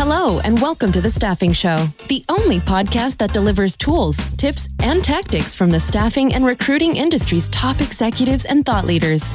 Hello, and welcome to The Staffing Show, the only podcast that delivers tools, tips, and tactics from the staffing and recruiting industry's top executives and thought leaders.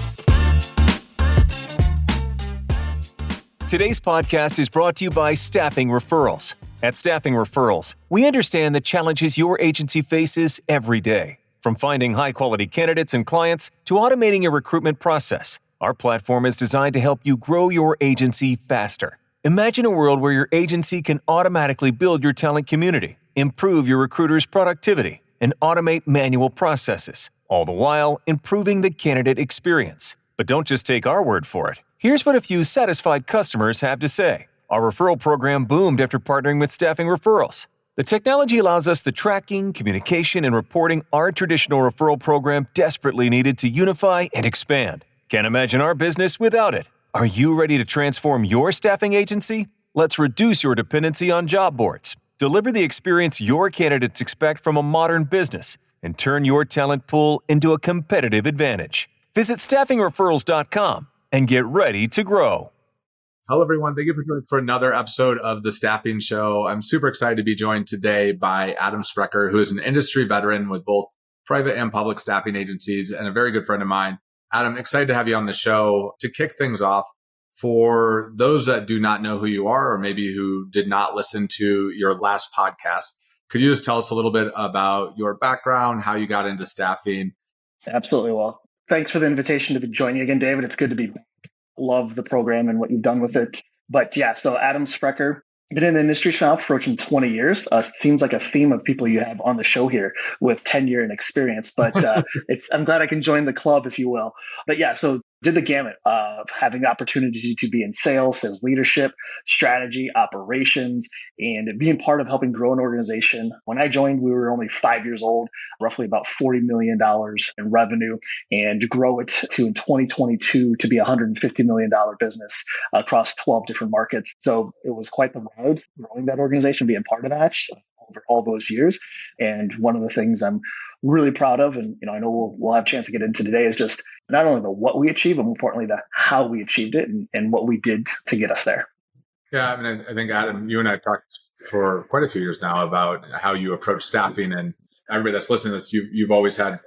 Today's podcast is brought to you by Staffing Referrals. At Staffing Referrals, we understand the challenges your agency faces every day. From finding high-quality candidates and clients to automating your recruitment process, our platform is designed to help you grow your agency faster. Imagine a world where your agency can automatically build your talent community, improve your recruiters' productivity, and automate manual processes, all the while improving the candidate experience. But don't just take our word for it. Here's what a few satisfied customers have to say. Our referral program boomed after partnering with Staffing Referrals. The technology allows us the tracking, communication, and reporting our traditional referral program desperately needed to unify and expand. Can't imagine our business without it. Are you ready to transform your staffing agency? Let's reduce your dependency on job boards, deliver the experience your candidates expect from a modern business, and turn your talent pool into a competitive advantage. Visit staffingreferrals.com and get ready to grow. Hello, everyone. Thank you for joining for another episode of The Staffing Show. I'm super excited to be joined today by Adam Sprecher, who is an industry veteran with both private and public staffing agencies and a very good friend of mine. Adam, excited to have you on the show. To kick things off, for those that do not know who you are, or maybe who did not listen to your last podcast, could you just tell us a little bit about your background, how you got into staffing? Absolutely. Well, thanks for the invitation to join you again, David. It's good to be back. Love the program and what you've done with it. But yeah, so Adam Sprecher, been in the industry now for approaching 20 years. Seems like a theme of people you have on the show here with tenure and experience, but I'm glad I can join the club, if you will. But yeah, so did the gamut of having the opportunity to be in sales leadership, strategy, operations, and being part of helping grow an organization. When I joined, we were only 5 years old, roughly about $40 million in revenue, and to grow it to in 2022 to be a $150 million business across 12 different markets. So it was quite the ride growing that organization, being part of that over all those years. And one of the things I'm really proud of, and I know we'll have a chance to get into today, is just not only the what we achieved, but more importantly, the how we achieved it and what we did to get us there. Yeah, I mean, I think, Adam, you and I have talked for quite a few years now about how you approach staffing, and everybody that's listening to this, you've always had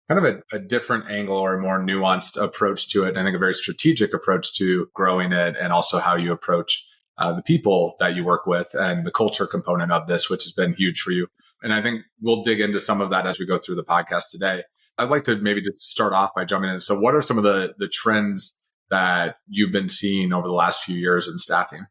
kind of a different angle or a more nuanced approach to it. And I think a very strategic approach to growing it, and also how you approach the people that you work with and the culture component of this, which has been huge for you. And I think we'll dig into some of that as we go through the podcast today. I'd like to maybe just start off by jumping in. So what are some of the trends that you've been seeing over the last few years in staffing?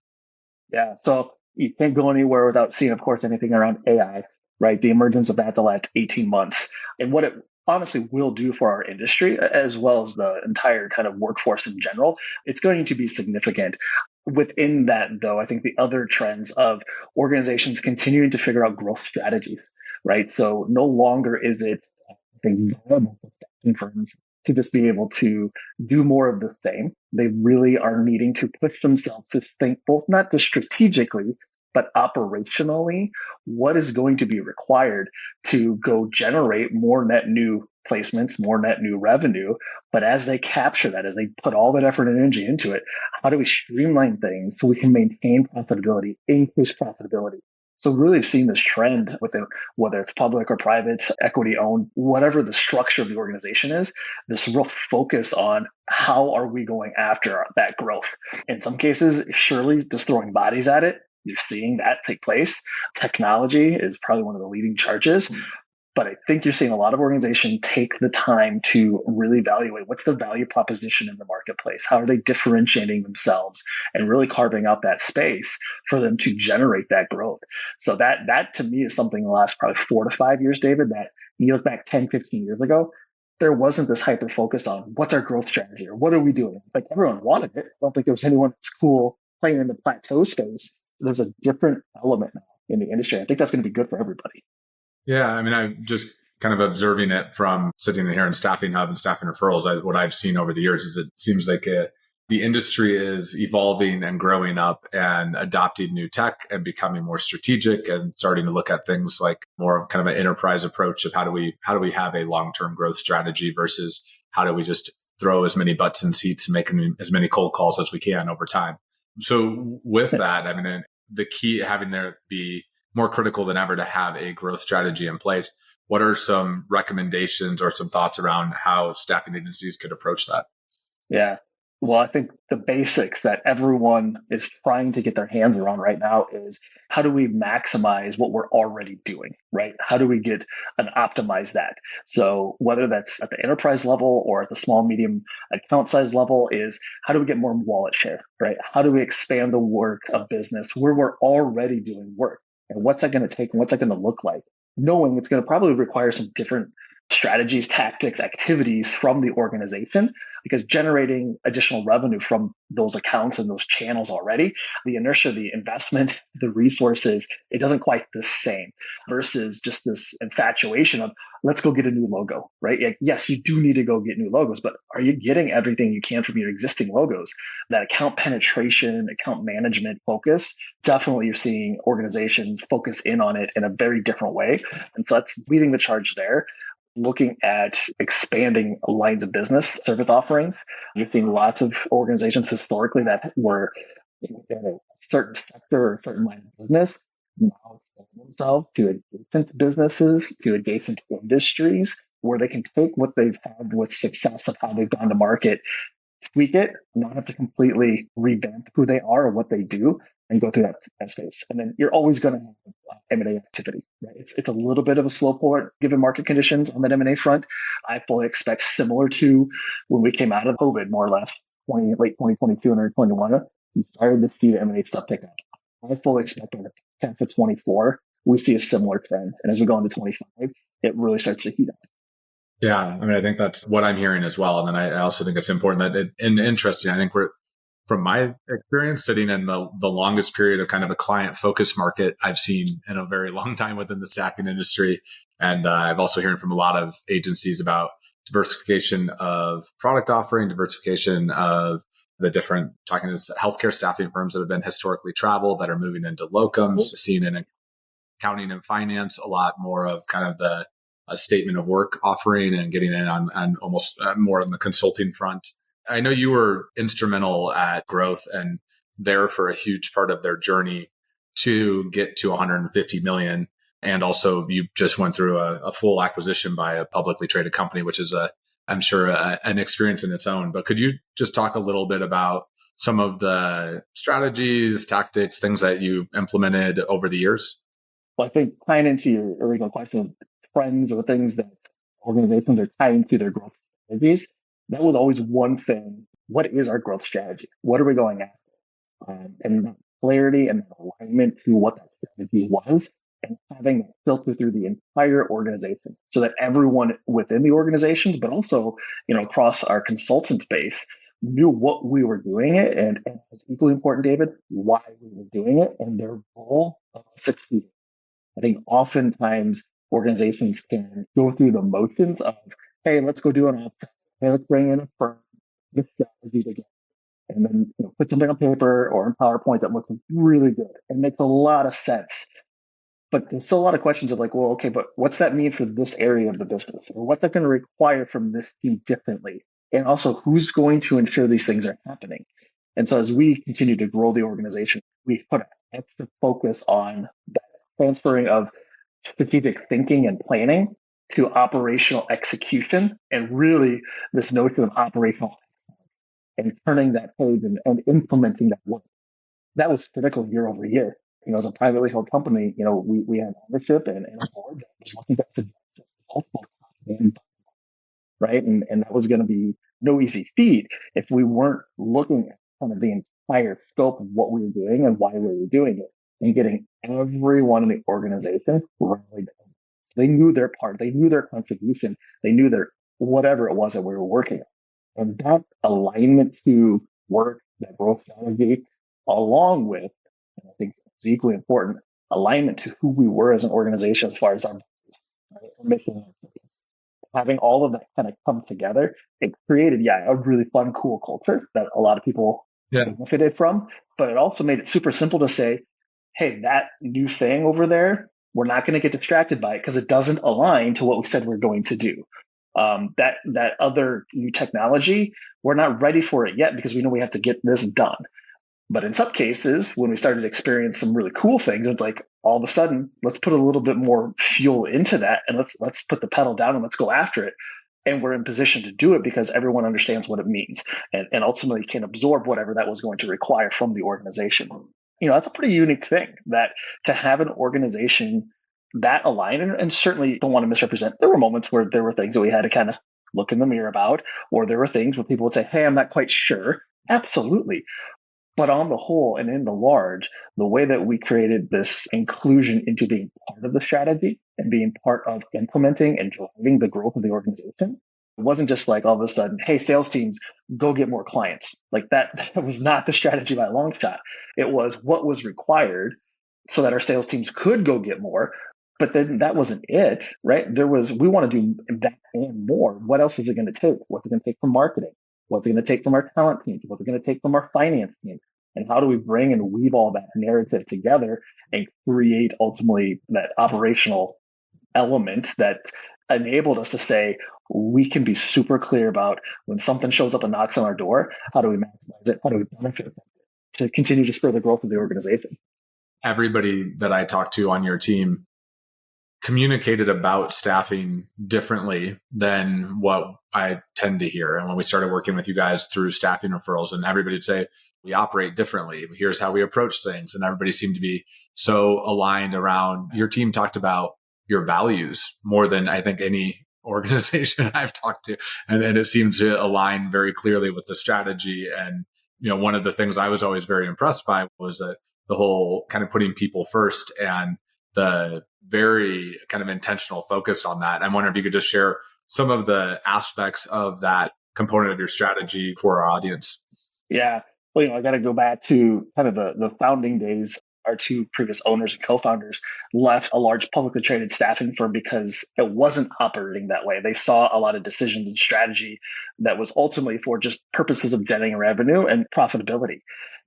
Yeah, so you can't go anywhere without seeing, of course, anything around AI, right? The emergence of that the last 18 months and what it honestly will do for our industry, as well as the entire kind of workforce in general. It's going to be significant. Within that, though, I think the other trends of organizations continuing to figure out growth strategies, right? So no longer is it, I think, viable for staffing firms to just be able to do more of the same. They really are needing to push themselves to think both not just strategically, but operationally, what is going to be required to go generate more net new placements, more net new revenue. But as they capture that, as they put all that effort and energy into it, how do we streamline things so we can maintain profitability, increase profitability? So really have seen this trend with it, whether it's public or private, equity owned, whatever the structure of the organization is, this real focus on how are we going after that growth. In some cases, surely just throwing bodies at it. You're seeing that take place. Technology is probably one of the leading charges. But I think you're seeing a lot of organizations take the time to really evaluate what's the value proposition in the marketplace. How are they differentiating themselves and really carving out that space for them to generate that growth? So that to me is something in the last probably 4 to 5 years, David, that you look back 10, 15 years ago, there wasn't this hyper focus on what's our growth strategy or what are we doing? Like everyone wanted it. I don't think there was anyone who's cool playing in the plateau space. There's a different element now in the industry. I think that's going to be good for everybody. Yeah, I mean, I'm just kind of observing it from sitting here in Staffing Hub and Staffing Referrals. What I've seen over the years is it seems like the industry is evolving and growing up and adopting new tech and becoming more strategic and starting to look at things like more of kind of an enterprise approach of how do we have a long-term growth strategy versus how do we just throw as many butts in seats and make as many cold calls as we can over time. So with that, I mean, the key having there be more critical than ever to have a growth strategy in place. What are some recommendations or some thoughts around how staffing agencies could approach that? Yeah. Well, I think the basics that everyone is trying to get their hands around right now is how do we maximize what we're already doing, right? How do we get and optimize that? So whether that's at the enterprise level or at the small, medium account size level is how do we get more wallet share, right? How do we expand the work of business where we're already doing work? And what's that going to take and what's that going to look like? Knowing it's going to probably require some different strategies, tactics, activities from the organization, because generating additional revenue from those accounts and those channels already, the inertia, the investment, the resources, it doesn't quite the same versus just this infatuation of let's go get a new logo, right? Like, yes, you do need to go get new logos, but are you getting everything you can from your existing logos? That account penetration, account management focus, definitely you're seeing organizations focus in on it in a very different way. And so that's leading the charge there. Looking at expanding lines of business service offerings. You've seen lots of organizations historically that were in a certain sector or a certain line of business now expand themselves to adjacent businesses, to adjacent industries where they can take what they've had with success of how they've gone to market, tweak it, not have to completely revamp who they are or what they do, and go through that space. And then you're always going to have M&A activity, right? It's a little bit of a slow port given market conditions on that M&A front. I fully expect similar to when we came out of COVID, more or less, late 2022 and early 2021, we started to see the M&A stuff pick up. I fully expect by the half of 24, we see a similar trend. And as we go into 25, it really starts to heat up. Yeah, I mean, I think that's what I'm hearing as well. And then I also think it's important that and interesting. I think from my experience, sitting in the longest period of kind of a client focused market I've seen in a very long time within the staffing industry. And I've also heard from a lot of agencies about diversification of product offering, diversification of the different, talking to healthcare staffing firms that have been historically travel that are moving into locums, seeing in accounting and finance, a lot more of kind of the a statement of work offering and getting in on almost more on the consulting front. I know you were instrumental at growth and there for a huge part of their journey to get to 150 million. And also you just went through a full acquisition by a publicly traded company, which is I'm sure an experience in its own. But could you just talk a little bit about some of the strategies, tactics, things that you implemented over the years? Well, I think tying into your original question, trends or things that organizations are tying to their growth strategies, that was always one thing. What is our growth strategy? What are we going after? And that clarity and alignment to what that strategy was, and having that filter through the entire organization so that everyone within the organizations, but also, across our consultant base, knew what we were doing it, and it's equally important, David, why we were doing it and their role of succeeding. I think oftentimes organizations can go through the motions of, hey, let's go do an offsite. Hey, let's bring in a firm, this strategy together. And then put something on paper or in PowerPoint that looks really good and makes a lot of sense. But there's still a lot of questions of like, well, okay, but what's that mean for this area of the business? Or what's that going to require from this team differently? And also, who's going to ensure these things are happening? And so as we continue to grow the organization, we put an extra focus on that transferring of strategic thinking and planning to operational execution, and really this notion of operational excellence and turning that page and implementing that work. That was critical year over year. As a privately held company, we had ownership and a board that was looking to suggest multiple and right? And that was going to be no easy feat if we weren't looking at kind of the entire scope of what we were doing and why we were doing it, and getting everyone in the organization rallied. So they knew their part, they knew their contribution, they knew their whatever it was that we were working on. And that alignment to work, that growth strategy, along with, and I think it's equally important, alignment to who we were as an organization as far as our mission and purpose. Having all of that kind of come together, it created, a really fun, cool culture that a lot of people benefited from. But it also made it super simple to say, hey, that new thing over there, we're not going to get distracted by it because it doesn't align to what we said we're going to do. That other new technology, we're not ready for it yet because we know we have to get this done. But in some cases, when we started to experience some really cool things, it's like all of a sudden, let's put a little bit more fuel into that and let's put the pedal down and let's go after it. And we're in position to do it because everyone understands what it means and ultimately can absorb whatever that was going to require from the organization. That's a pretty unique thing, that to have an organization that aligned, and certainly don't want to misrepresent. There were moments where there were things that we had to kind of look in the mirror about, or there were things where people would say, hey, I'm not quite sure. Absolutely. But on the whole and in the large, the way that we created this inclusion into being part of the strategy and being part of implementing and driving the growth of the organization, it wasn't just like all of a sudden, hey, sales teams, go get more clients. Like that was not the strategy by a long shot. It was what was required so that our sales teams could go get more. But then that wasn't it, right? We want to do that and more. What else is it going to take? What's it going to take from marketing? What's it going to take from our talent teams? What's it going to take from our finance team? And how do we bring and weave all that narrative together and create ultimately that operational element that enabled us to say, we can be super clear about when something shows up and knocks on our door, how do we maximize it? How do we benefit from it to continue to spur the growth of the organization? Everybody that I talked to on your team communicated about staffing differently than what I tend to hear. And when we started working with you guys through staffing referrals, and everybody would say, we operate differently. Here's how we approach things. And everybody seemed to be so aligned around. Your team talked about your values more than I think any organization I've talked to. And it seemed to align very clearly with the strategy. And, one of the things I was always very impressed by was the whole kind of putting people first and the very kind of intentional focus on that. I'm wondering if you could just share some of the aspects of that component of your strategy for our audience. Yeah. Well, I got to go back to kind of the founding days. Our two previous owners and co-founders left a large publicly traded staffing firm because it wasn't operating that way. They saw a lot of decisions and strategy that was ultimately for just purposes of generating revenue and profitability.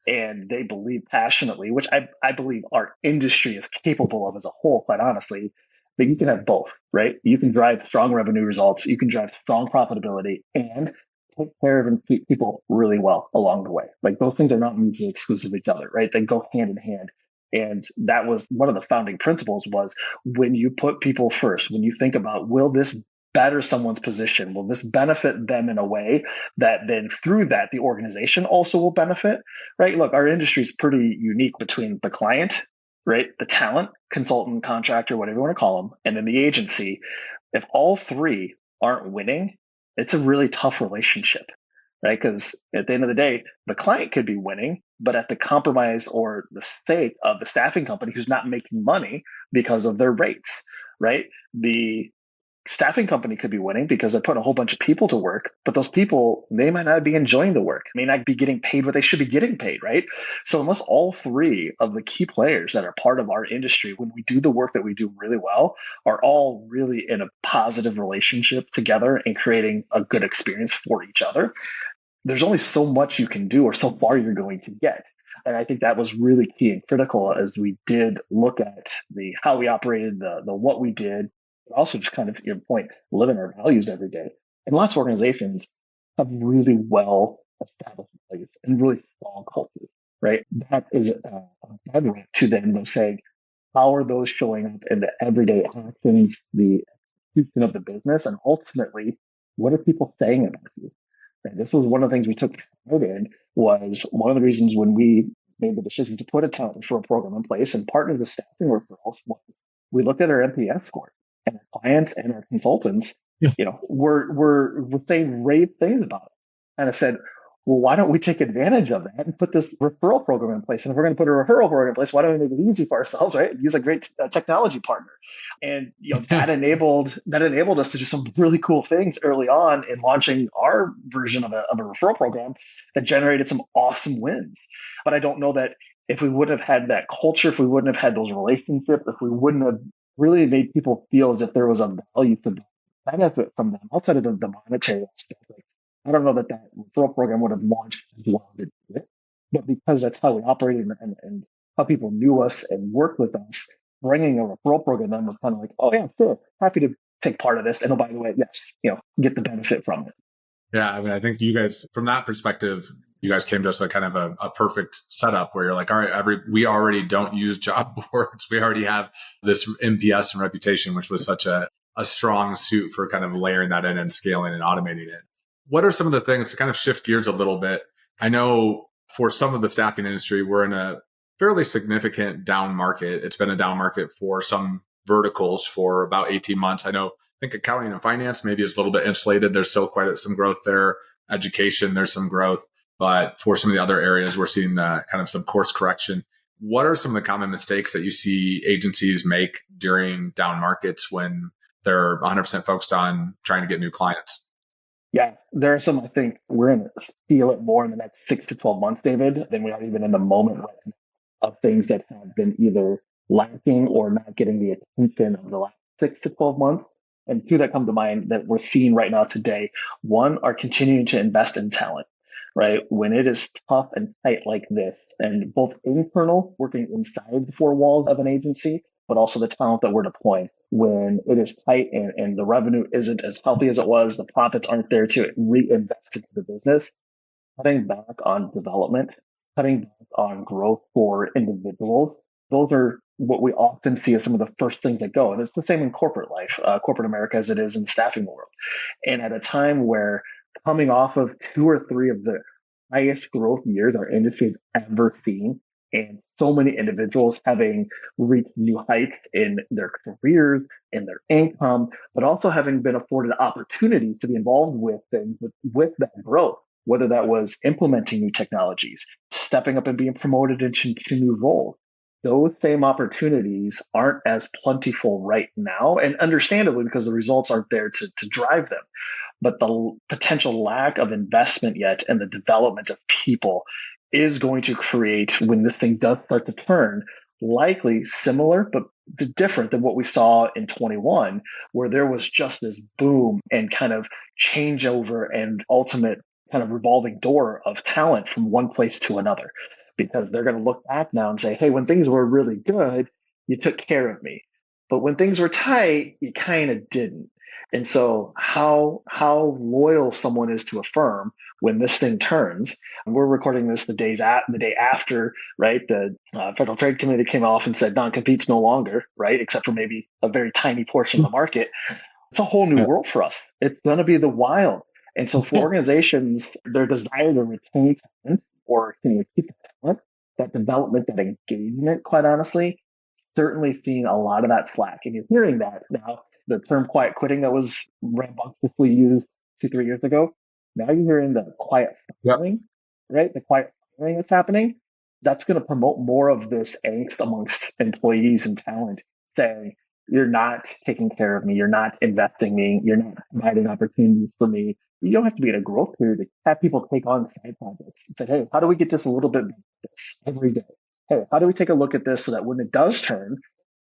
And they believe passionately, which I believe our industry is capable of as a whole, quite honestly, that you can have both, right? You can drive strong revenue results, you can drive strong profitability, and take care of and treat people really well along the way. Like those things are not mutually exclusive of each other, right? They go hand in hand. And that was one of the founding principles was when you put people first, when you think about, will this better someone's position? Will this benefit them in a way that then through that, the organization also will benefit, right? Look, our industry is pretty unique between the client, right? The talent, consultant, contractor, whatever you want to call them, and then the agency. If all three aren't winning, it's a really tough relationship, right? Because at the end of the day, the client could be winning, but at the compromise or the sake of the staffing company who's not making money because of their rates, right? The staffing company could be winning because they're putting a whole bunch of people to work, but those people, they might not be enjoying the work, may not be getting paid what they should be getting paid, right? So unless all three of the key players that are part of our industry, when we do the work that we do really well, are all really in a positive relationship together and creating a good experience for each other, there's only so much you can do or so far you're going to get. And I think that was really key and critical as we did look at the how we operated, the what we did, but also just kind of your point, living our values every day. And lots of organizations have really well established values and really strong cultures, right? That is a bedrock to them of saying, how are those showing up in the everyday actions, the execution of the business, and ultimately, what are people saying about you? And this was one of the things we took pride in, was one of the reasons when we made the decision to put a talent referral program in place and partner with staffing referrals was we looked at our NPS score and our clients and our consultants, were saying rave things about it. And I said, well, why don't we take advantage of that and put this referral program in place? And if we're going to put a referral program in place, why don't we make it easy for ourselves, right? Use a great technology partner. And that enabled us to do some really cool things early on in launching our version of a referral program that generated some awesome wins. But I don't know that if we wouldn't have had that culture, if we wouldn't have had those relationships, if we wouldn't have really made people feel as if there was a value to benefit from them outside of the monetary aspect, I don't know that referral program would have launched as well as it did, but because that's how we operated and how people knew us and worked with us, bringing a referral program then was kind of like, oh yeah, sure, happy to take part of this. And oh, by the way, yes, get the benefit from it. Yeah, I mean, I think you guys, from that perspective, you guys came to us like kind of a perfect setup where you're like, all right, we already don't use job boards. We already have this NPS and reputation, which was such a strong suit for kind of layering that in and scaling and automating it. What are some of the things to kind of shift gears a little bit? I know for some of the staffing industry, we're in a fairly significant down market. It's been a down market for some verticals for about 18 months. I think accounting and finance maybe is a little bit insulated. There's still quite some growth there. Education, there's some growth. But for some of the other areas, we're seeing kind of some course correction. What are some of the common mistakes that you see agencies make during down markets when they're 100% focused on trying to get new clients? Yeah, there are some, I think we're going to feel it more in the next 6 to 12 months, David, than we are even in the moment right now of things that have been either lacking or not getting the attention of the last 6 to 12 months. And two that come to mind that we're seeing right now today. One, are continuing to invest in talent, right? When it is tough and tight like this, and both internal, working inside the four walls of an agency, but also the talent that we're deploying. When it is tight and the revenue isn't as healthy as it was, the profits aren't there to reinvest into the business, cutting back on development, cutting back on growth for individuals. Those are what we often see as some of the first things that go. And it's the same in corporate life, corporate America, as it is in staffing world. And at a time where coming off of 2 or 3 of the highest growth years our industry has ever seen, and so many individuals having reached new heights in their careers, in their income, but also having been afforded opportunities to be involved with things with that growth, whether that was implementing new technologies, stepping up and being promoted into new roles. Those same opportunities aren't as plentiful right now, and understandably because the results aren't there to drive them. But the potential lack of investment yet and the development of people is going to create, when this thing does start to turn, likely similar but different than what we saw in 21, where there was just this boom and kind of changeover and ultimate kind of revolving door of talent from one place to another. Because they're going to look back now and say, hey, when things were really good, you took care of me. But when things were tight, you kind of didn't. And so how loyal someone is to a firm when this thing turns, and we're recording this the day after, right? The Federal Trade Committee came off and said non-compete's no longer, right? Except for maybe a very tiny portion of the market. It's a whole new world for us. It's going to be the wild. And so for organizations, their desire to retain talent or keep the talent, that development, that engagement, quite honestly, certainly seeing a lot of that slack. And you're hearing that now. The term quiet quitting that was rambunctiously used 2-3 years ago. Now you're hearing the quiet firing, right? The quiet firing that's happening. That's going to promote more of this angst amongst employees and talent, saying, you're not taking care of me. You're not investing me. You're not providing opportunities for me. You don't have to be in a growth period to have people take on side projects and say, hey, how do we get this a little bit better this every day? Hey, how do we take a look at this so that when it does turn,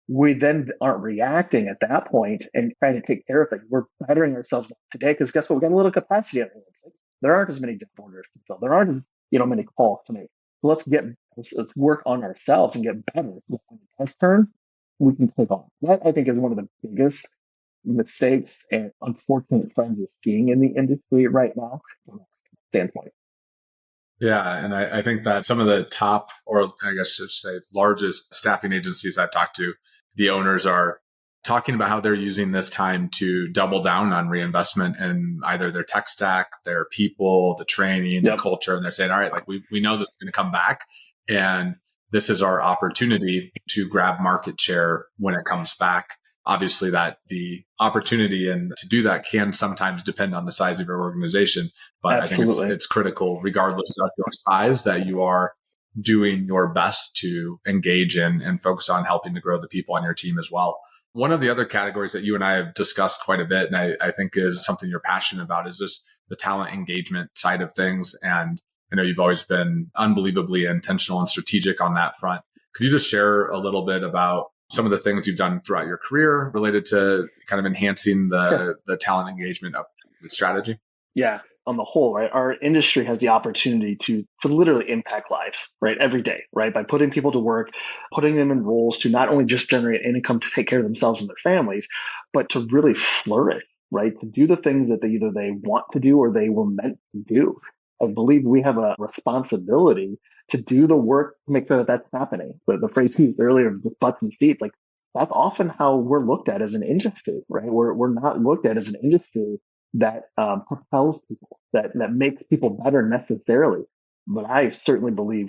we then aren't reacting at that point and trying to take care of things. We're bettering ourselves today because guess what? We got a little capacity on it. There aren't as many job orders to fill. There aren't as many calls to make. So let's work on ourselves and get better. When it does turn, we can take on. That I think is one of the biggest mistakes and unfortunate trends we're seeing in the industry right now from that standpoint. Yeah. And I think that some of the top, or I guess to say largest staffing agencies I've talked to, the owners are talking about how they're using this time to double down on reinvestment in either their tech stack, their people, the training, the culture. And they're saying, all right, like we know that's going to come back. And this is our opportunity to grab market share when it comes back. Obviously, that the opportunity and to do that can sometimes depend on the size of your organization. But Absolutely. I think it's critical, regardless of your size, that you are doing your best to engage in and focus on helping to grow the people on your team as well. One of the other categories that you and I have discussed quite a bit, and I think is something you're passionate about, is just the talent engagement side of things. And I know you've always been unbelievably intentional and strategic on that front. Could you just share a little bit about some of the things you've done throughout your career related to kind of enhancing the talent engagement of the strategy? Yeah. On the whole, right, our industry has the opportunity to literally impact lives, right, every day, right, by putting people to work, putting them in roles to not only just generate income to take care of themselves and their families, but to really flourish, right, to do the things that they want to do or they were meant to do. I believe we have a responsibility to do the work to make sure that that's happening. The phrase used earlier, the butts and seats, like that's often how we're looked at as an industry, right? We're not looked at as an industry that propels people, that makes people better necessarily. But I certainly believe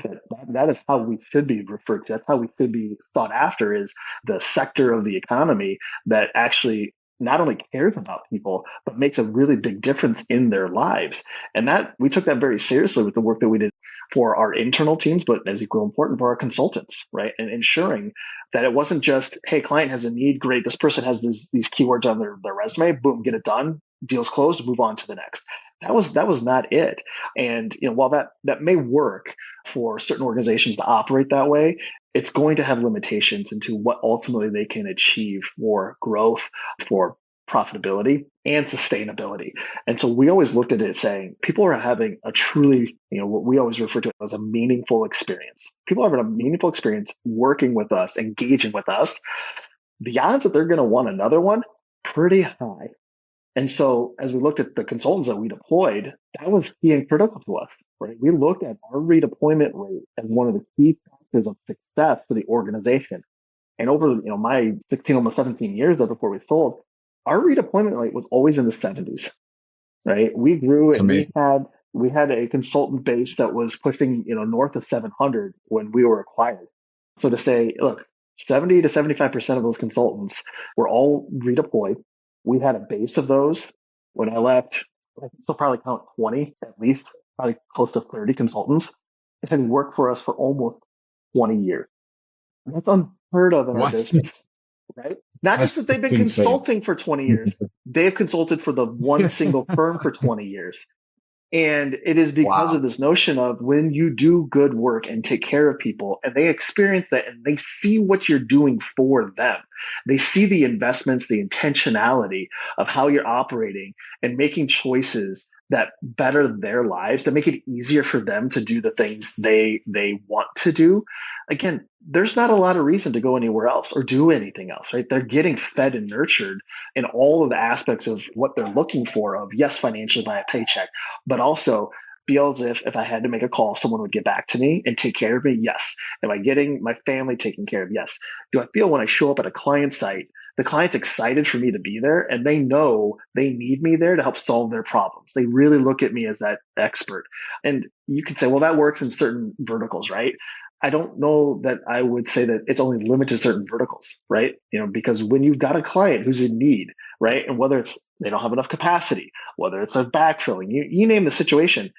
that is how we should be referred to. That's how we should be sought after, is the sector of the economy that actually not only cares about people, but makes a really big difference in their lives. And that we took that very seriously with the work that we did for our internal teams, but as equally important for our consultants, right? And ensuring that it wasn't just, hey, client has a need, great, this person has these keywords on their resume, boom, get it done, deal's closed, move on to the next. That was not it. And while that may work for certain organizations to operate that way, it's going to have limitations into what ultimately they can achieve for growth, for profitability and sustainability. And so we always looked at it saying people are having a truly, what we always refer to as a meaningful experience. People are having a meaningful experience working with us, engaging with us. The odds that they're going to want another one, pretty high. And so as we looked at the consultants that we deployed, that was key and critical to us, right? We looked at our redeployment rate as one of the key factors of success for the organization. And over, my 16, almost 17 years before we sold, our redeployment rate was always in the 70s, right? We grew and we had a consultant base that was pushing, north of 700 when we were acquired. So to say, look, 70 to 75% of those consultants were all redeployed. We had a base of those. When I left, I can still probably count 20, at least, probably close to 30 consultants that had worked for us for almost 20 years. And that's unheard of in our business, right? Not just that they've been consulting for 20 years. They've consulted for the one single firm for 20 years. And it is because of this notion of when you do good work and take care of people and they experience that and they see what you're doing for them, they see the investments, the intentionality of how you're operating and making choices that better their lives, that make it easier for them to do the things they want to do. Again, there's not a lot of reason to go anywhere else or do anything else, right? They're getting fed and nurtured in all of the aspects of what they're looking for of, yes, financially by a paycheck, but also feel as if I had to make a call, someone would get back to me and take care of me? Yes. Am I getting my family taken care of? Yes. Do I feel when I show up at a client site, the client's excited for me to be there and they know they need me there to help solve their problems? They really look at me as that expert. And you could say, well, that works in certain verticals, right? I don't know that I would say that it's only limited to certain verticals, right? Because when you've got a client who's in need, right? And whether it's they don't have enough capacity, whether it's a backfilling, you name the situation,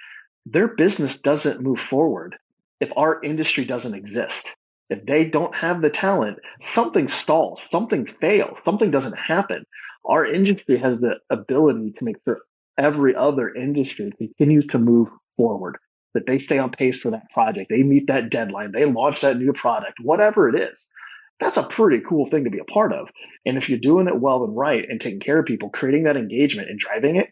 their business doesn't move forward if our industry doesn't exist. If they don't have the talent, something stalls, something fails, something doesn't happen. Our industry has the ability to make sure every other industry continues to move forward, that they stay on pace for that project, they meet that deadline, they launch that new product, whatever it is. That's a pretty cool thing to be a part of. And if you're doing it well and right and taking care of people, creating that engagement and driving it,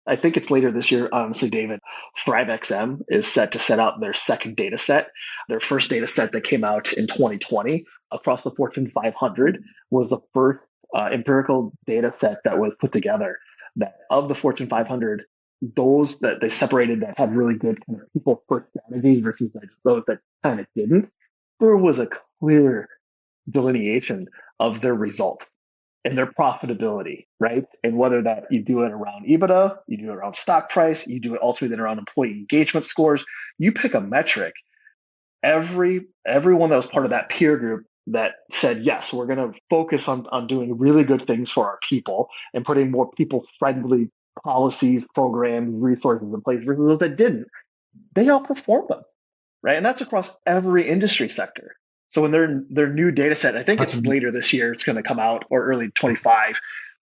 I think it's later this year, honestly, David. ThriveXM is set to set out their second data set. Their first data set that came out in 2020 across the Fortune 500 was the first empirical data set that was put together that of the Fortune 500, those that they separated that had really good kind of people first strategies versus those that kind of didn't, there was a clear delineation of their result and their profitability, right? And whether that you do it around EBITDA, you do it around stock price, you do it ultimately then around employee engagement scores, you pick a metric. Everyone that was part of that peer group that said, yes, we're going to focus on doing really good things for our people and putting more people-friendly policies, programs, resources in place versus those that didn't, they outperformed them, right? And that's across every industry sector. So in their new data set, I think it's later this year, it's going to come out or early 25.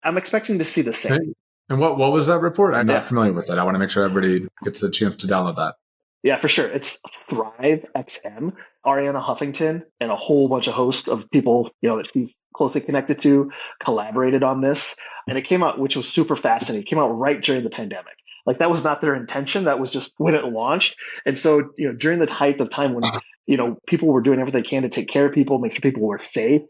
I'm expecting to see the same. And what was that report? I'm not familiar with it. I want to make sure everybody gets a chance to download that. Yeah, for sure. It's ThriveXM. Ariana Huffington and a whole bunch of hosts of people, that she's closely connected to collaborated on this. And it came out, which was super fascinating. It came out right during the pandemic. Like that was not their intention. That was just when it launched. And so, during the height of time when, people were doing everything they can to take care of people, make sure people were safe,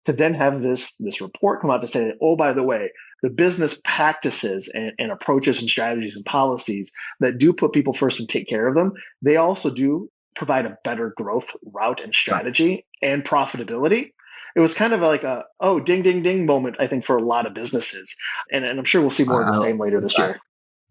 to then have this report come out to say, oh, by the way, the business practices and approaches and strategies and policies that do put people first and take care of them, they also do provide a better growth route and strategy and profitability. It was kind of like a, oh, ding, ding, ding moment, I think, for a lot of businesses. And I'm sure we'll see more of the same later this year.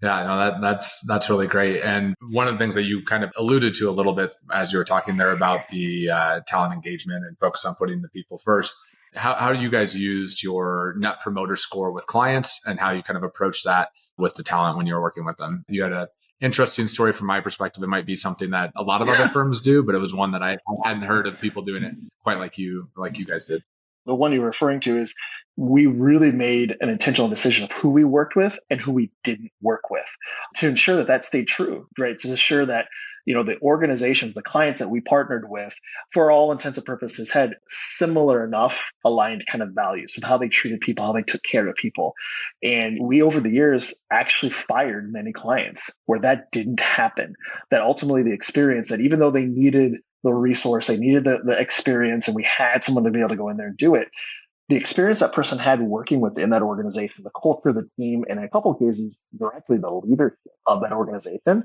Yeah, no, that's really great. And one of the things that you kind of alluded to a little bit as you were talking there about the talent engagement and focus on putting the people first. How do you guys use your net promoter score with clients, and how you kind of approach that with the talent when you're working with them? You had a interesting story from my perspective. It might be something that a lot of other firms do, but it was one that I hadn't heard of people doing it quite like you guys did. The one you're referring to is we really made an intentional decision of who we worked with and who we didn't work with to ensure that stayed true, right? To ensure that, the organizations, the clients that we partnered with, for all intents and purposes, had similar enough aligned kind of values of how they treated people, how they took care of people. And we, over the years, actually fired many clients where that didn't happen. That ultimately the experience that even though they needed the resource, they needed the experience, and we had someone to be able to go in there and do it, the experience that person had working within that organization, the culture, the team, and in a couple of cases, directly the leadership of that organization,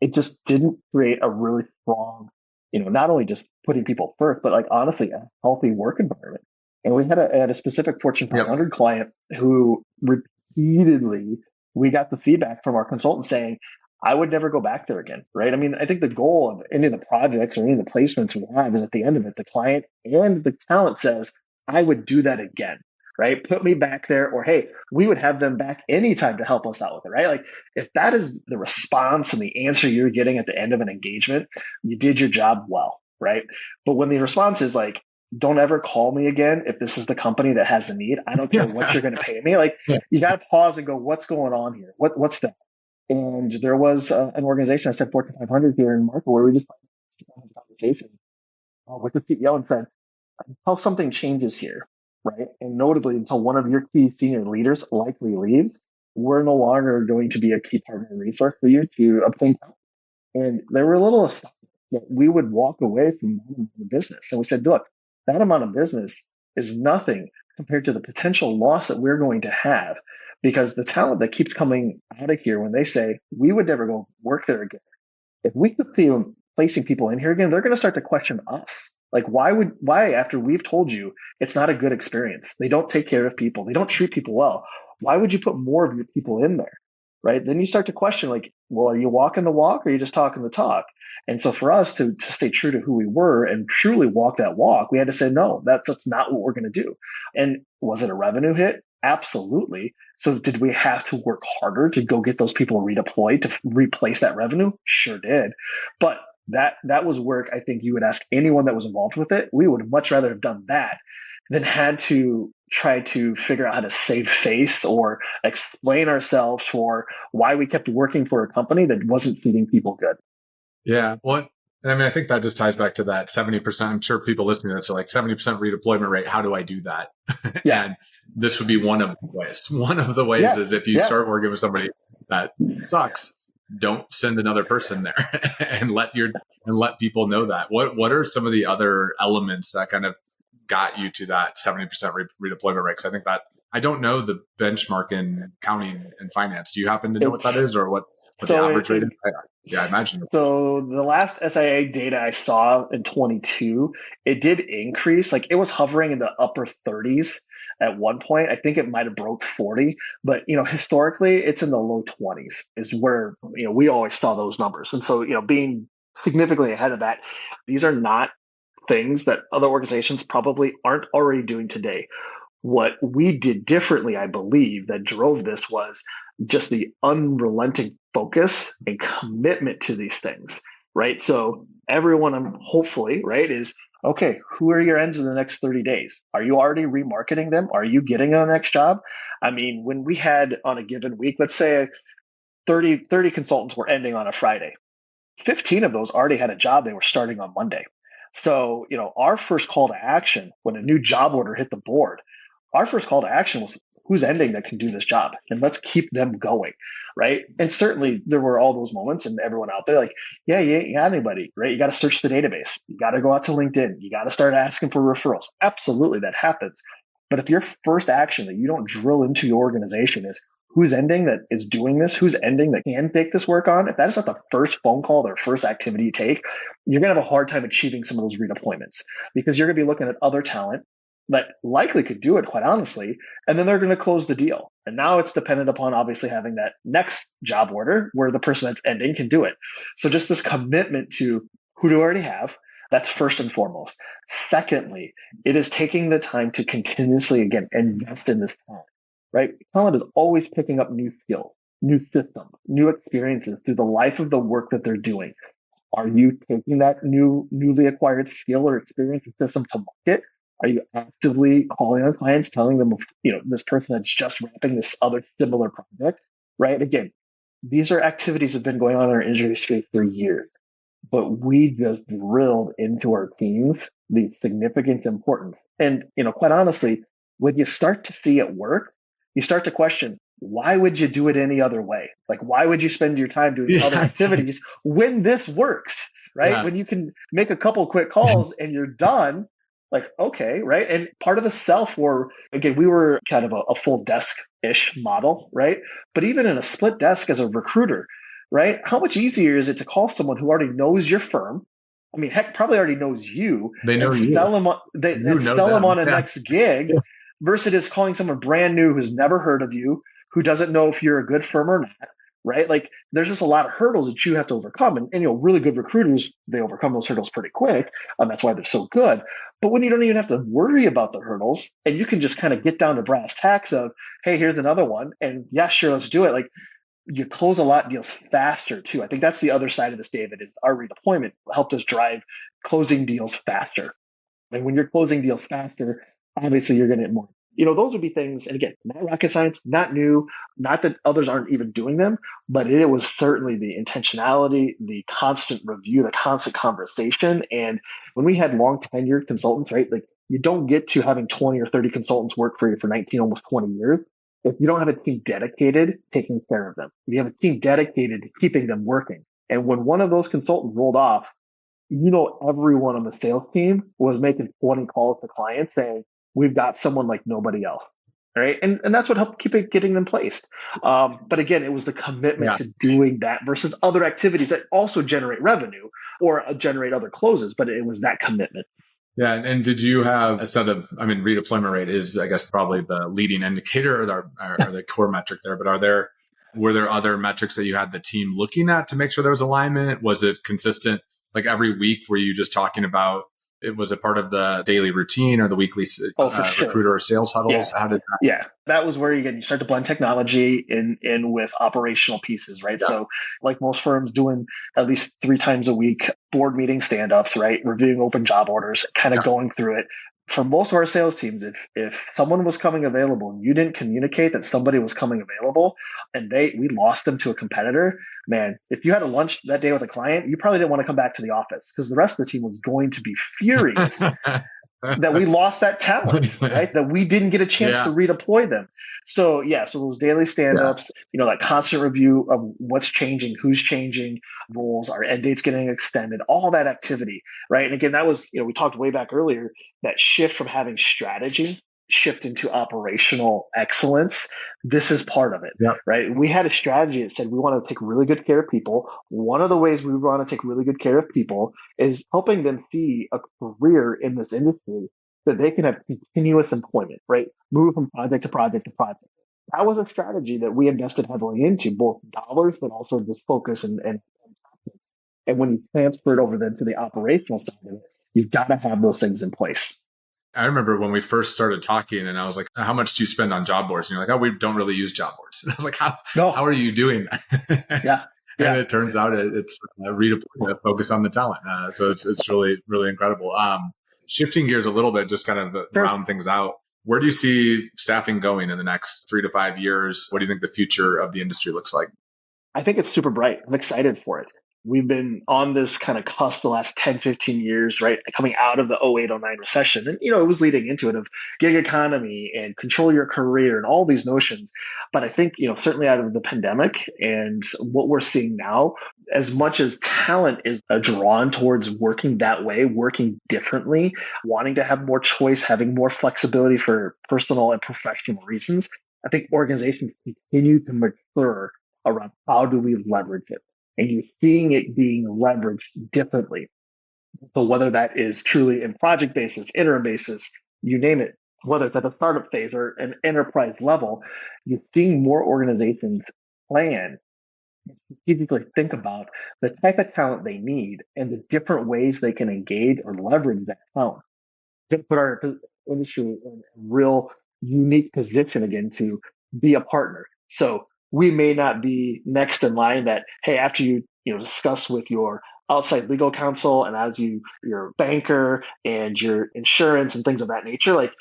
it just didn't create a really strong, not only just putting people first, but like honestly, a healthy work environment. And we had a specific Fortune 500 client who repeatedly, we got the feedback from our consultant saying, I would never go back there again, right? I mean, I think the goal of any of the projects or any of the placements we have is at the end of it, the client and the talent says, I would do that again, right? Put me back there, or hey, we would have them back anytime to help us out with it, right? Like if that is the response and the answer you're getting at the end of an engagement, you did your job well, right? But when the response is like, don't ever call me again if this is the company that has a need, I don't care what you're going to pay me. Like you got to pause and go, what's going on here? What's that? And there was an organization, I said Fortune 500 here in Marco, where we just had a conversation with the CEO and said, until something changes here, right? And notably, until one of your key senior leaders likely leaves, we're no longer going to be a key partner and resource for you to obtain talent. And they were a little astonished that we would walk away from that amount of business. And we said, look, that amount of business is nothing compared to the potential loss that we're going to have, because the talent that keeps coming out of here, when they say, we would never go work there again, if we could be placing people in here again, they're going to start to question us. Like, why, after we've told you it's not a good experience, they don't take care of people, they don't treat people well, why would you put more of your people in there? Right? Then you start to question, like, well, are you walking the walk or are you just talking the talk? And so for us to stay true to who we were and truly walk that walk, we had to say, no, that's not what we're going to do. And was it a revenue hit? Absolutely. So did we have to work harder to go get those people redeployed to replace that revenue? Sure did. But that was work I think you would ask anyone that was involved with it. We would much rather have done that than had to try to figure out how to save face or explain ourselves for why we kept working for a company that wasn't feeding people good. Yeah. Well, I mean, I think that just ties back to that 70%. I'm sure people listening to this are like 70% redeployment rate. How do I do that? Yeah. And this would be one of the ways. One of the ways is if you start working with somebody that sucks, don't send another person there and let people know that. What are some of the other elements that kind of got you to that 70% redeployment rate? Because I think that I don't know the benchmark in accounting and finance. Do you happen to know what that is, or what the average rate is? Yeah, I imagine. So the last SIA data I saw in 22, it did increase. Like it was hovering in the upper 30s at one point. I think it might have broke 40, but historically it's in the low 20s is where we always saw those numbers. And so being significantly ahead of that, these are not things that other organizations probably aren't already doing today. What we did differently, I believe, that drove this was just the unrelenting focus and commitment to these things, right? So everyone, hopefully, right, is, okay, who are your ends in the next 30 days? Are you already remarketing them? Are you getting a next job? I mean, when we had on a given week, let's say 30 consultants were ending on a Friday, 15 of those already had a job they were starting on Monday. So, our first call to action when a new job order hit the board, our first call to action was, who's ending that can do this job, and let's keep them going, right? And certainly there were all those moments, and everyone out there like, yeah, you ain't got anybody, right? You got to search the database. You got to go out to LinkedIn. You got to start asking for referrals. Absolutely, that happens. But if your first action that you don't drill into your organization is who's ending that is doing this, who's ending that can take this work on, if that is not the first phone call or first activity you take, you're going to have a hard time achieving some of those redeployments because you're going to be looking at other talent that likely could do it, quite honestly, and then they're going to close the deal. And now it's dependent upon obviously having that next job order where the person that's ending can do it. So just this commitment to who do I already have, that's first and foremost. Secondly, it is taking the time to continuously, again, invest in this talent, right? Talent is always picking up new skills, new systems, new experiences through the life of the work that they're doing. Are you taking that newly acquired skill or experience or system to market? Are you actively calling on clients, telling them, this person that's just wrapping this other similar project, right? Again, these are activities that have been going on in our industry for years, but we just drilled into our teams the significant importance. And, quite honestly, when you start to see it work, you start to question, why would you do it any other way? Like, why would you spend your time doing other activities when this works, right? Yeah. When you can make a couple quick calls and you're done, okay, right? And part of the sell for, again, we were kind of a full desk-ish model, right? But even in a split desk as a recruiter, right? How much easier is it to call someone who already knows your firm? I mean, heck, probably already knows you. They know you. Sell them on a next gig versus calling someone brand new who's never heard of you, who doesn't know if you're a good firm or not, right? Like there's just a lot of hurdles that you have to overcome. And really good recruiters, they overcome those hurdles pretty quick. That's why they're so good. But when you don't even have to worry about the hurdles and you can just kind of get down to brass tacks of, hey, here's another one. And yeah, sure, let's do it. Like you close a lot of deals faster too. I think that's the other side of this, David, is our redeployment helped us drive closing deals faster. And when you're closing deals faster, obviously you're going to get more. Those would be things, and again, not rocket science, not new, not that others aren't even doing them, but it was certainly the intentionality, the constant review, the constant conversation. And when we had long tenured consultants, right, like you don't get to having 20 or 30 consultants work for you for 19, almost 20 years if you don't have a team dedicated taking care of them. If you have a team dedicated to keeping them working. And when one of those consultants rolled off, everyone on the sales team was making 20 calls to clients saying, we've got someone like nobody else, right? And that's what helped keep it getting them placed. But again, it was the commitment to doing that versus other activities that also generate revenue or generate other closes, but it was that commitment. Yeah. And did you have a set of, redeployment rate is, I guess, probably the leading indicator or the core metric there, but were there other metrics that you had the team looking at to make sure there was alignment? Was it consistent? Like every week, were you just talking about, it was a part of the daily routine or the weekly recruiter or sales huddles? Yeah. How did that? Yeah, that was where you start to blend technology in with operational pieces, right? Yeah. So like most firms doing at least 3 times a week, board meeting stand-ups, right? Reviewing open job orders, kind of going through it. For most of our sales teams, if someone was coming available and you didn't communicate that somebody was coming available and we lost them to a competitor, man, if you had a lunch that day with a client, you probably didn't want to come back to the office because the rest of the team was going to be furious that we lost that talent, right? That we didn't get a chance to redeploy them. So those daily stand-ups, that constant review of what's changing, who's changing, roles, our end dates getting extended, all that activity, right? And again, that was, we talked way back earlier, that shift from having strategy shift into operational excellence. This is part of it, right? We had a strategy that said we want to take really good care of people. One of the ways we want to take really good care of people is helping them see a career in this industry that they can have continuous employment, right? Move from project to project to project. That was a strategy that we invested heavily into, both dollars, but also just focus and when you transfer it over then to the operational side of it, you've got to have those things in place. I remember when we first started talking and I was like, how much do you spend on job boards? And you're like, oh, we don't really use job boards. And I was like, how are you doing that? Yeah. And it turns out it's a focus on the talent. So it's really, really incredible. Shifting gears a little bit, just kind of round things out. Where do you see staffing going in the next 3 to 5 years? What do you think the future of the industry looks like? I think it's super bright. I'm excited for it. We've been on this kind of cusp the last 10, 15 years, right? Coming out of the 08, 09 recession. And, it was leading into it of gig economy and control your career and all these notions. But I think, certainly out of the pandemic and what we're seeing now, as much as talent is drawn towards working that way, working differently, wanting to have more choice, having more flexibility for personal and professional reasons, I think organizations continue to mature around how do we leverage it. And you're seeing it being leveraged differently. So whether that is truly in project basis, interim basis, you name it, whether it's at the startup phase or an enterprise level, you're seeing more organizations plan and strategically think about the type of talent they need and the different ways they can engage or leverage that talent. To put our industry in a real unique position again to be a partner. So we may not be next in line that, hey, after you discuss with your outside legal counsel and as your banker and your insurance and things of that nature, like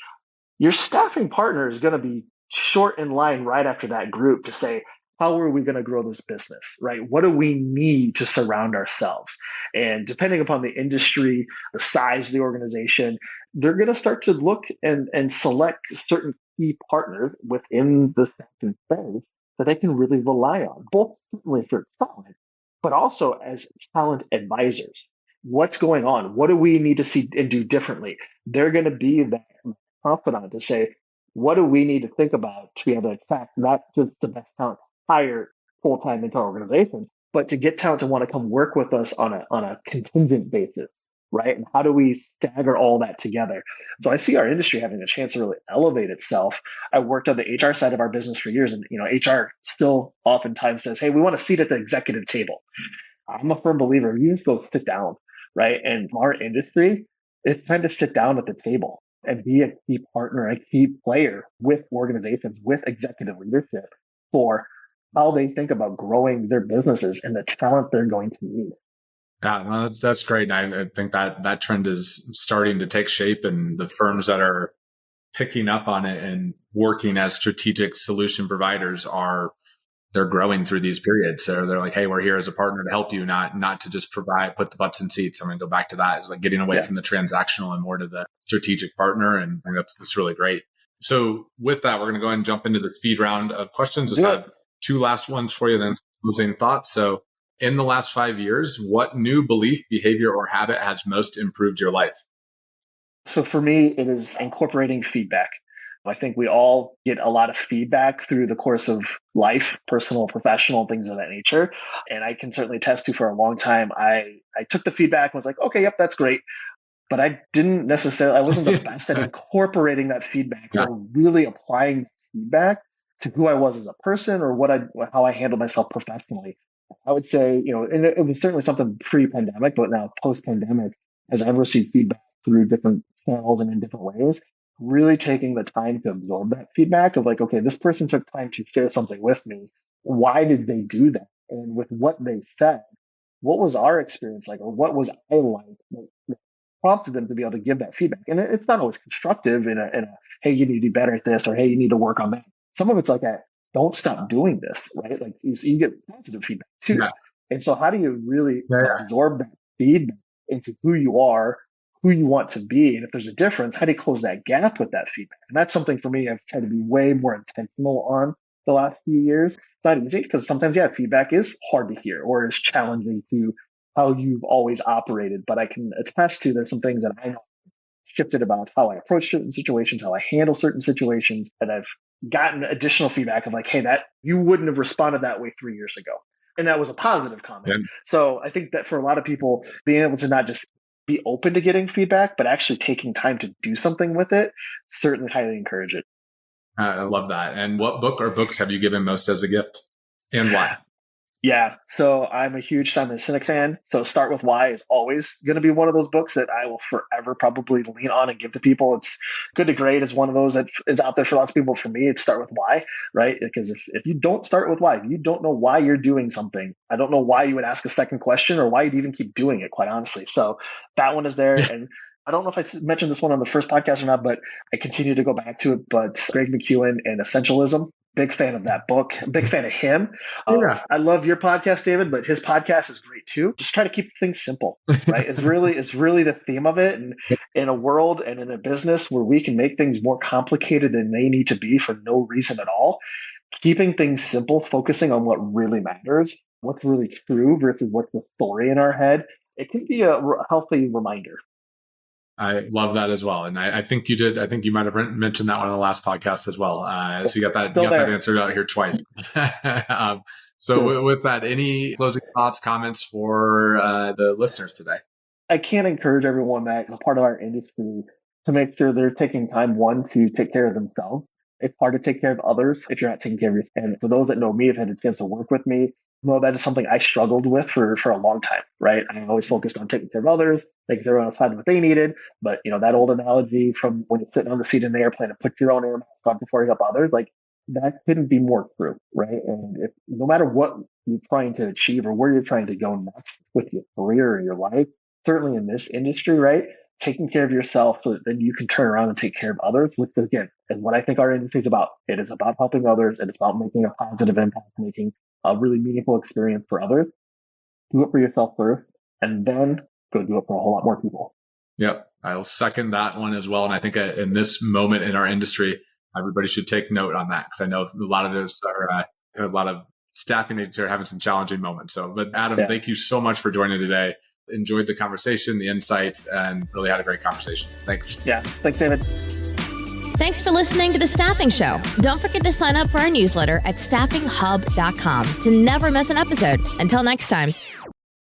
your staffing partner is going to be short in line right after that group to say, how are we going to grow this business, right? What do we need to surround ourselves? And depending upon the industry, the size of the organization, they're going to start to look and select certain key partners within the staffing space that they can really rely on, both certainly for talent, but also as talent advisors. What's going on? What do we need to see and do differently? They're going to be that confidant to say, what do we need to think about to be able to attract not just the best talent, hire full-time into our organization, but to get talent to want to come work with us on a contingent basis, right? And how do we stagger all that together? So I see our industry having a chance to really elevate itself. I worked on the HR side of our business for years, and HR still oftentimes says, hey, we want a seat at the executive table. I'm a firm believer, you just go sit down, right? And our industry, it's time to sit down at the table and be a key partner, a key player with organizations, with executive leadership for how they think about growing their businesses and the talent they're going to need. Yeah, no, that's great. And I think that trend is starting to take shape, and the firms that are picking up on it and working as strategic solution providers they're growing through these periods. So they're like, hey, we're here as a partner to help you, not to just put the butts in seats. I'm going to go back to that. It's like getting away from the transactional and more to the strategic partner. And that's really great. So with that, we're going to go ahead and jump into the speed round of questions. Just have two last ones for you, then closing thoughts. So in the last 5 years, what new belief, behavior, or habit has most improved your life? So for me, it is incorporating feedback. I think we all get a lot of feedback through the course of life, personal, professional, things of that nature. And I can certainly attest to for a long time, I took the feedback and was like, okay, yep, that's great. But I wasn't the best at incorporating that feedback or really applying feedback to who I was as a person or how I handled myself professionally. I would say, and it was certainly something pre-pandemic, but now post-pandemic, as I've received feedback through different channels and in different ways, really taking the time to absorb that feedback of like, okay, this person took time to share something with me. Why did they do that? And with what they said, what was our experience like, or what was I like that prompted them to be able to give that feedback? And it's not always constructive in a, hey, you need to be better at this, or hey, you need to work on that. Some of it's like, don't stop doing this, right? Like you get positive feedback too. Yeah. And so how do you really absorb that feedback into who you are, who you want to be? And if there's a difference, how do you close that gap with that feedback? And that's something for me I've tried to be way more intentional on the last few years. It's not easy because sometimes, feedback is hard to hear or is challenging to how you've always operated. But I can attest to there's some things that I know shifted about how I approach certain situations, how I handle certain situations, and I've gotten additional feedback of like, hey, that you wouldn't have responded that way 3 years ago. And that was a positive comment. Yeah. So I think that for a lot of people, being able to not just be open to getting feedback, but actually taking time to do something with it, certainly highly encourage it. I love that. And what book or books have you given most as a gift and why? Yeah. So I'm a huge Simon Sinek fan. So Start With Why is always going to be one of those books that I will forever probably lean on and give to people. It's Good to Great is one of those that is out there for lots of people. For me, it's Start With Why, right? Because if you don't start with why, if you don't know why you're doing something, I don't know why you would ask a second question or why you'd even keep doing it, quite honestly. So that one is there. And I don't know if I mentioned this one on the first podcast or not, but I continue to go back to it. But Greg McEwen and Essentialism Big fan of that book. Big fan of him. Yeah. I love your podcast, David, but his podcast is great too. Just try to keep things simple, right? It's really the theme of it. And in a world and in a business where we can make things more complicated than they need to be for no reason at all, keeping things simple, focusing on what really matters, what's really true versus what's the story in our head, it can be a healthy reminder. I love that as well. And I think you did. I think you might have mentioned that one on the last podcast as well. So you got that answered out here twice. So with that, any closing thoughts, comments for the listeners today? I can't encourage everyone that is a part of our industry to make sure they're taking time, one, to take care of themselves. It's hard to take care of others if you're not taking care of yourself. And for those that know me, have had a chance to work with me, know that is something I struggled with for a long time, right? I always focused on taking care of others, making sure everyone else had what they needed. But, that old analogy from when you're sitting on the seat in the airplane and put your own air mask on before you help others, like that couldn't be more true, right? And if no matter what you're trying to achieve or where you're trying to go next with your career or your life, certainly in this industry, right? Taking care of yourself so that then you can turn around and take care of others, which again is what I think our industry is about. It is about helping others. It is about making a positive impact, making a really meaningful experience for others. Do it for yourself first, and then go do it for a whole lot more people. Yep. I'll second that one as well. And I think in this moment in our industry, everybody should take note on that, because I know a lot of those are a lot of staffing agents are having some challenging moments. So, but Adam, Thank you so much for joining today. Enjoyed the conversation, the insights, and really had a great conversation. Thanks. Yeah. Thanks, David. Thanks for listening to The Staffing Show. Don't forget to sign up for our newsletter at staffinghub.com to never miss an episode. Until next time.